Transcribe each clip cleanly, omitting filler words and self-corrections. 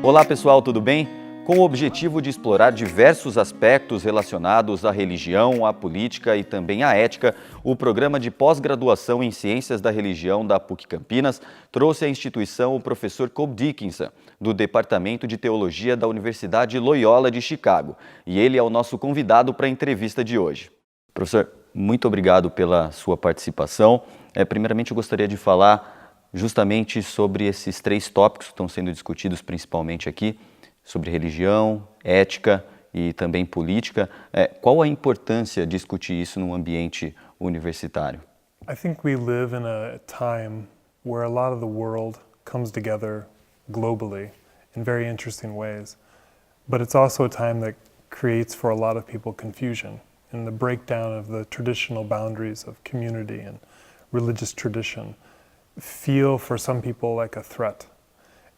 Olá pessoal, tudo bem? Com o objetivo de explorar diversos aspectos relacionados à religião, à política e também à ética, o Programa de Pós-Graduação em Ciências da Religião da PUC-Campinas trouxe à instituição o professor Colby Dickinson, do Departamento de Teologia da Universidade Loyola de Chicago, e ele é o nosso convidado para a entrevista de hoje. Professor, muito obrigado pela sua participação. Primeiramente, eu gostaria de falar justamente sobre esses três tópicos que estão sendo discutidos principalmente aqui, sobre religião, ética e também política. Qual a importância de discutir isso num ambiente universitário? I think we live in a time where a lot of the world comes together globally in very interesting ways. But it's also a time that creates for a lot of people confusion and the breakdown of the traditional boundaries of community and religious tradition feel for some people like a threat.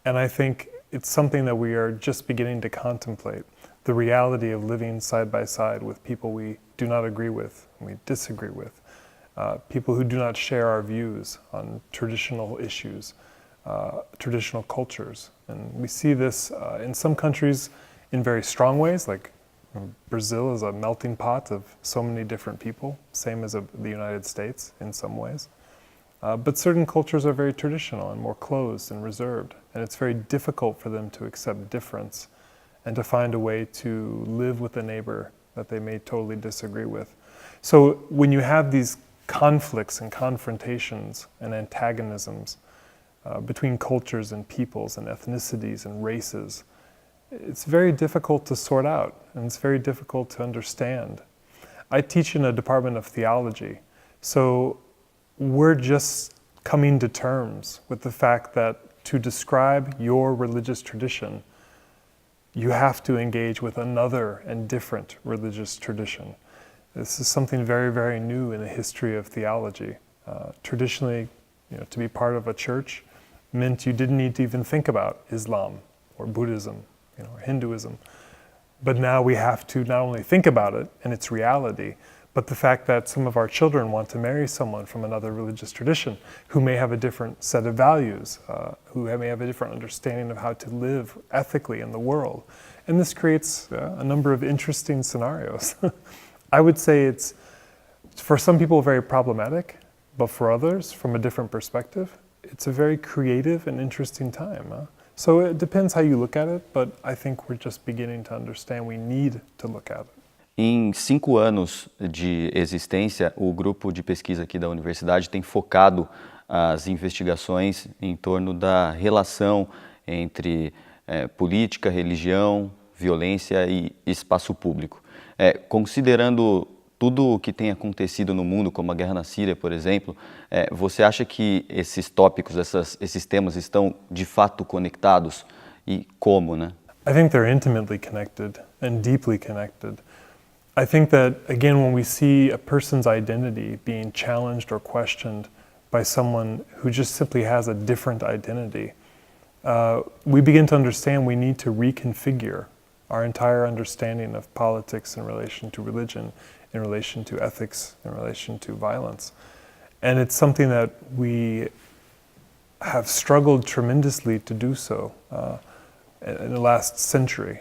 And I think it's something that we are just beginning to contemplate, the reality of living side by side with people we do not agree with, we disagree with, people who do not share our views on traditional issues, traditional cultures. And we see this in some countries in very strong ways, like Brazil is a melting pot of so many different people, same as the United States in some ways. But certain cultures are very traditional and more closed and reserved, and it's very difficult for them to accept difference and to find a way to live with a neighbor that they may totally disagree with. So when you have these conflicts and confrontations and antagonisms between cultures and peoples and ethnicities and races, it's very difficult to sort out, and it's very difficult to understand. I teach in a department of theology, so we're just coming to terms with the fact that to describe your religious tradition, you have to engage with another and different religious tradition. This is something very, very new in the history of theology. Traditionally, to be part of a church meant you didn't need to even think about Islam or Buddhism, or Hinduism. But now we have to not only think about it and its reality, but the fact that some of our children want to marry someone from another religious tradition who may have a different set of values, who may have a different understanding of how to live ethically in the world. And this creates a number of interesting scenarios. I would say it's, for some people, very problematic, but for others, from a different perspective, it's a very creative and interesting time. So it depends how you look at it, but I think we're just beginning to understand we need to look at it. Em 5 anos de existência, o grupo de pesquisa aqui da universidade tem focado as investigações em torno da relação entre política, religião, violência e espaço público. Considerando tudo o que tem acontecido no mundo, como a guerra na Síria, por exemplo, você acha que esses tópicos, esses temas estão de fato conectados? E como, né? I think they're intimately connected and deeply connected. I think that, again, when we see a person's identity being challenged or questioned by someone who just simply has a different identity, we begin to understand we need to reconfigure our entire understanding of politics in relation to religion, in relation to ethics, in relation to violence. And it's something that we have struggled tremendously to do so in the last century.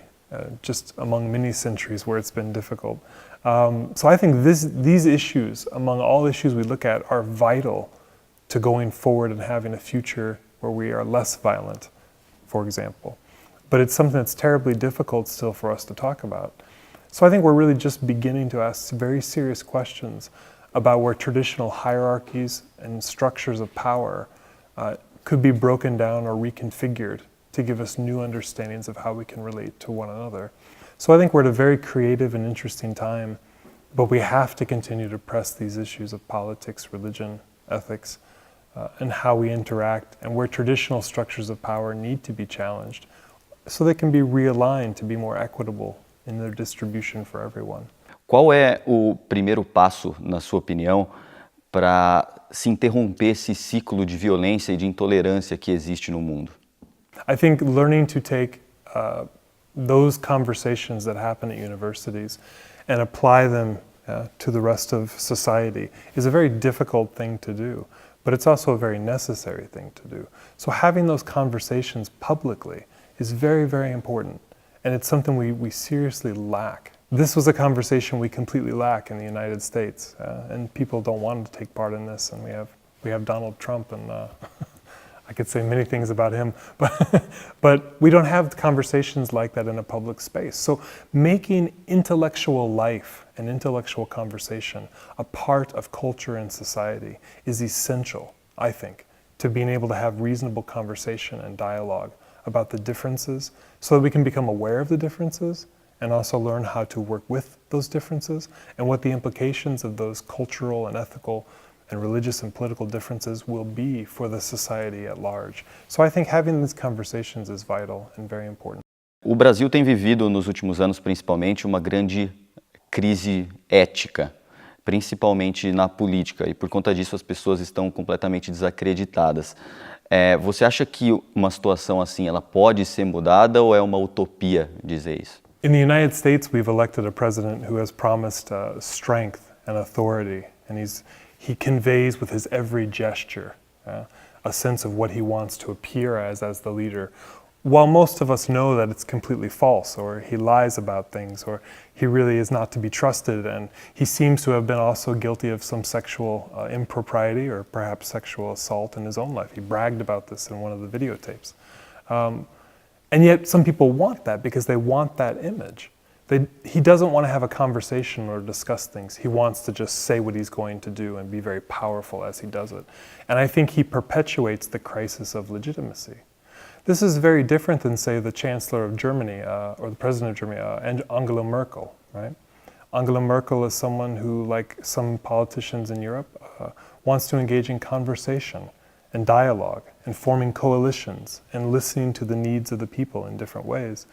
Just among many centuries where it's been difficult. So I think these issues, among all issues we look at, are vital to going forward and having a future where we are less violent, for example. But it's something that's terribly difficult still for us to talk about. So I think we're really just beginning to ask very serious questions about where traditional hierarchies and structures of power could be broken down or reconfigured to give us new understandings of how we can relate to one another. So I think we're at a very creative and interesting time, but we have to continue to press these issues of politics, religion, ethics, and how we interact, and where traditional structures of power need to be challenged so they can be realigned to be more equitable in their distribution for everyone. Qual é o primeiro passo, na sua opinião, para se interromper esse ciclo de violência e de intolerância que existe no mundo? I think learning to take those conversations that happen at universities and apply them to the rest of society is a very difficult thing to do, but it's also a very necessary thing to do. So having those conversations publicly is very, very important. And it's something we seriously lack. This was a conversation we completely lack in the United States, and people don't want to take part in this. And we have Donald Trump, and I could say many things about him, but we don't have conversations like that in a public space. So making intellectual life and intellectual conversation a part of culture and society is essential, I think, to being able to have reasonable conversation and dialogue about the differences so that we can become aware of the differences and also learn how to work with those differences and what the implications of those cultural and ethical and religious and political differences will be for the society at large. So I think having these conversations is vital and very important. O Brasil tem vivido nos últimos anos principalmente uma grande crise ética, principalmente na política, e por conta disso as pessoas estão completamente desacreditadas. Você acha que uma situação assim ela pode ser mudada ou é uma utopia dizer isso? In the United States, we've elected a president who has promised strength and authority, and he conveys with his every gesture a sense of what he wants to appear as the leader. While most of us know that it's completely false, or he lies about things, or he really is not to be trusted, and he seems to have been also guilty of some sexual impropriety or perhaps sexual assault in his own life. He bragged about this in one of the videotapes. And yet some people want that because they want that image. He doesn't want to have a conversation or discuss things. He wants to just say what he's going to do and be very powerful as he does it. And I think he perpetuates the crisis of legitimacy. This is very different than, say, the Chancellor of Germany or the President of Germany, Angela Merkel, right? Angela Merkel is someone who, like some politicians in Europe, wants to engage in conversation and dialogue and forming coalitions and listening to the needs of the people in different ways.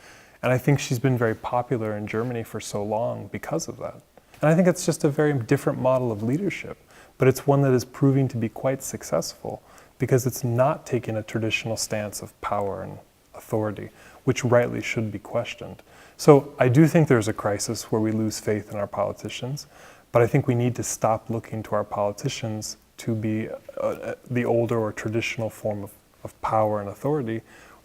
And I think she's been very popular in Germany for so long because of that. And I think it's just a very different model of leadership, but it's one that is proving to be quite successful because it's not taking a traditional stance of power and authority, which rightly should be questioned. So I do think there's a crisis where we lose faith in our politicians, but I think we need to stop looking to our politicians to be the older or traditional form of power and authority.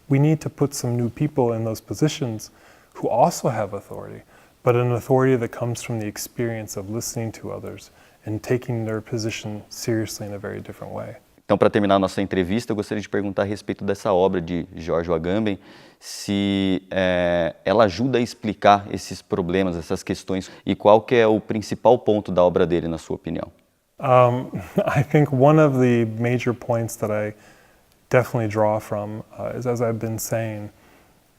We need to put some new people in those positions who also have authority, but an authority that comes from the experience of listening to others and taking their position seriously in a very different way. Então, para terminar a nossa entrevista, eu gostaria de perguntar a respeito dessa obra de George Agamben, se ela ajuda a explicar esses problemas, essas questões, e qual que é o principal ponto da obra dele, na sua opinião? I think one of the major points that I definitely draw from is, as I've been saying,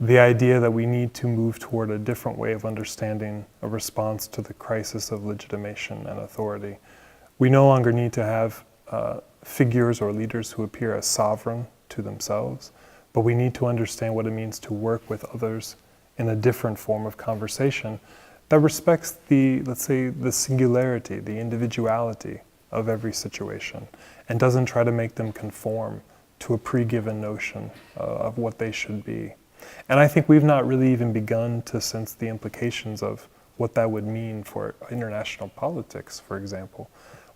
the idea that we need to move toward a different way of understanding a response to the crisis of legitimation and authority. We no longer need to have figures or leaders who appear as sovereign to themselves, but we need to understand what it means to work with others in a different form of conversation that respects the, let's say, the singularity, the individuality of every situation, and doesn't try to make them conform to a pre-given notion of what they should be. And I think we've not really even begun to sense the implications of what that would mean for international politics, for example.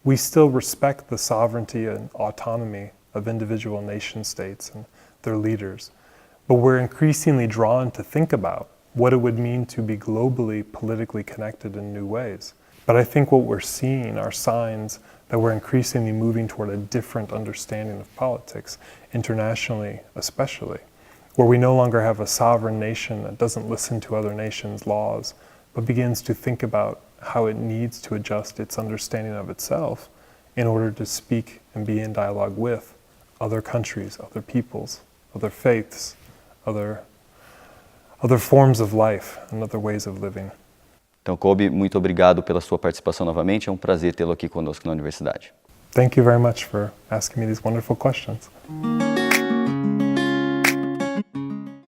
We still respect the sovereignty and autonomy of individual nation states and their leaders, but we're increasingly drawn to think about what it would mean to be globally politically connected in new ways. But I think what we're seeing are signs that we're increasingly moving toward a different understanding of politics, internationally especially, where we no longer have a sovereign nation that doesn't listen to other nations' laws, but begins to think about how it needs to adjust its understanding of itself in order to speak and be in dialogue with other countries, other peoples, other faiths, other forms of life and other ways of living. Então, Colby, muito obrigado pela sua participação novamente. É um prazer tê-lo aqui conosco na universidade. Thank you very much for asking me these wonderful questions.